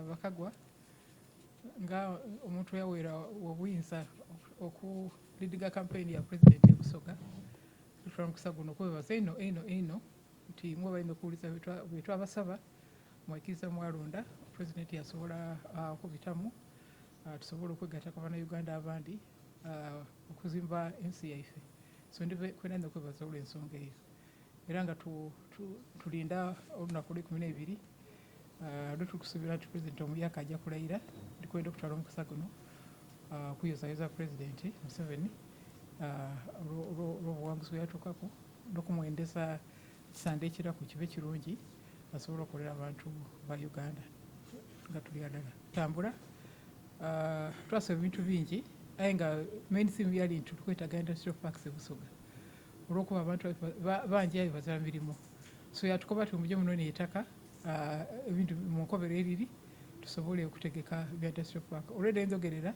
bakagwa nga omuntu yawera obuyinza okulidiga campaign ya president ebusoga tutwala mukisa guno okwebaza eno nti mwe balina okuwuliza byetwabasaba mwekiriza mwalonda president yasobola kubitamu tusobole okwegatta ku bannayuganda abandi okuzimba ensi yaife. So kwena nina okwebaza olw'ensonga eyo era nga tulinda olunaku lw'12 lwetukusuubira nti president omuyaka ajja kulayira ndikwenda okutwala omukisa guno kuyozayoza president Museveni olw'obuwanguzi bwe yatuukako n'okumwendeza kisande ekiraku kibe kirungi asobole okukolera abantu ba Uganda nga tuli adala tambula. Twasaba ebintu bingi aye nga main theme yali nti tukwetaaga industrial parks ebusoga olw'okuba abantu bangi ayo bazira mirimu, so yatukoba tumuje munone ettaka ebintu mu nkobero eriri tusobole okutegeka bya industrial park. Olwedde enzogerera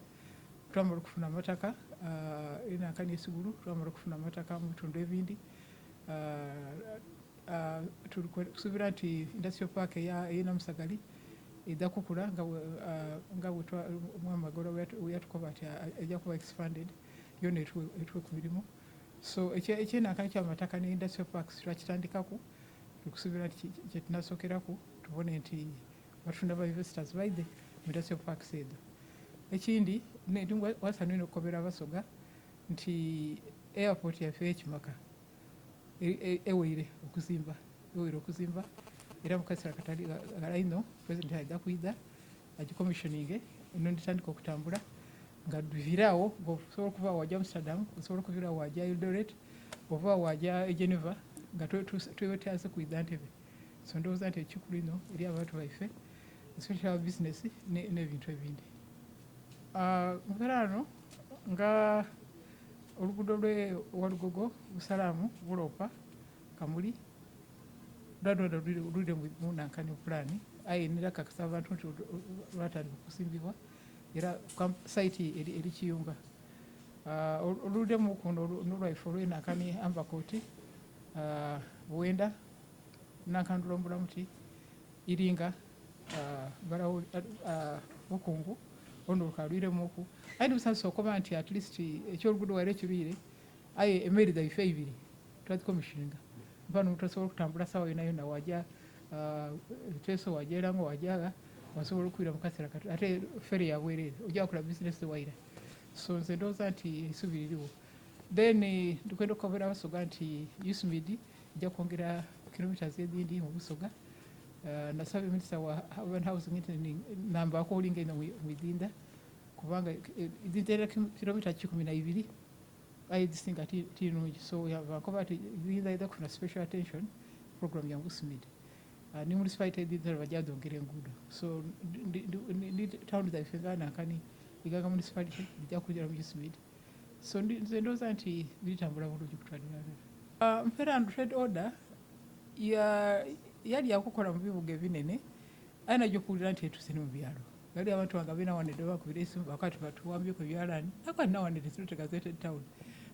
twamala okufuna amataka enankani esigulu, twamala okufuna amataka mu bitundu ebindi. Tusuubira nti industrial park ey'Namusagali ejja kukula nga Mwamagolo we yatukoba nti ejja kuba expanded yonna etuwe ku mirimu. So ekyenankani ky'amataka ne industrial parks twakitandikaku tukusuubira nti kyetunasookeraku tubone nti batunda ba investors baide mu industrial parks ezo. Ekindi wasaana ino okukobera abasoga nti airport yaffe y'Ekimaka eweire okuzimba era mu kaseera katali ino president ajja kuyida agicommissioning eno nditandika okutambula nga duviraawo ng'osobola okuva wajja Amsterdam, osobola okuvirawo wajja Eldoret, ova wajja Geneva nga twetaaze kuyida Entebbe. So ndowooza nti ekikulu ino eri abantu baife especially our business n'ebintu ebindi. Mukarano nga oluguudo Walugogo Busalaamu Bulopa Kamuli lulire mu nankani pulaani aye nirakakasa abantu nti lwatandika okusimbibwa era site eri Kiyunga. Oluddemu kuno n'olwaife olw'enankani Ambakooti Buwenda nankani Lwombulamuti Iringa Bukungu ono lukalwiremuku aye nibusanzisa okuba nti at least ekyoluguudo wali ekirwire aye emmeri zaife ibiri twazicommissioninga mpano omuntu asobola okutambula sawa yonna yonna wajja Teso wajja Erango wajjaga wasobola okuwira mu kaseera kati ate fere ya bwereere ojja kukola bizinesi waira. So nze ndowooza nti essuubi liriwo. Then tukwenda okukobera abasoga nti USMID ejja kwongera kilometers ezindi mu Busoga. Nasaba minisita wa urban housing namba akolinga ino mu Idinda kubanga Idinda kilomita 12 aye zisinga tinungi, so bakoba ati Idinda ida kufuna special attention program ya USMID. Ni municipality Idinda bajadongera enguudo, so ndi town zaife nga nankani Iganga municipality ijja kujja mu USMID. So nze ndowooza nti bitambula bulungi kutwalira. Mpera trade order yali yakukola mu bibuga ebinene aye najja okuwulira nti etuuse mu byalo. Yali abantu nga binawanidde bakubira esimu wakati batuwambyeko ebyalaani ako alinawanidde zinotegazeted town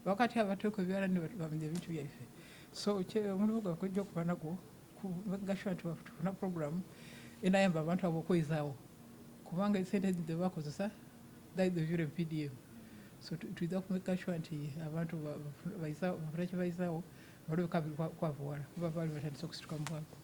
wakati abatueko ebyalaani bamenya ebintu byaife. So omulimu gwakujja okuba nagwo kugasha nti tufuna program enayamba abantu abo okwezaawo kubanga esente ze bakozesa daidovire PDM. So tuiza kumekasha nti abantu bafuna kye bayizaawo balwe kabiri kwavuwala kuba baali batandise okusituka mu bwako.